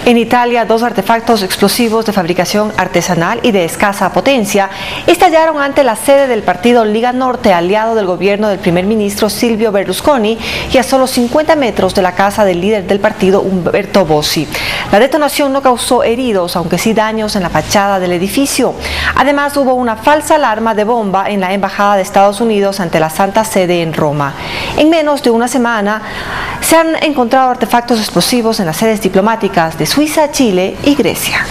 En Italia, dos artefactos explosivos de fabricación artesanal y de escasa potencia estallaron ante la sede del partido Liga Norte, aliado del gobierno del primer ministro Silvio Berlusconi, y a solo 50 metros de la casa del líder del partido, Umberto Bossi. La detonación no causó heridos, aunque sí daños en la fachada del edificio. Además, hubo una falsa alarma de bomba en la Embajada de Estados Unidos ante la Santa Sede en Roma. En menos de una semana, se han encontrado artefactos explosivos en las sedes diplomáticas de Suiza, Chile y Grecia.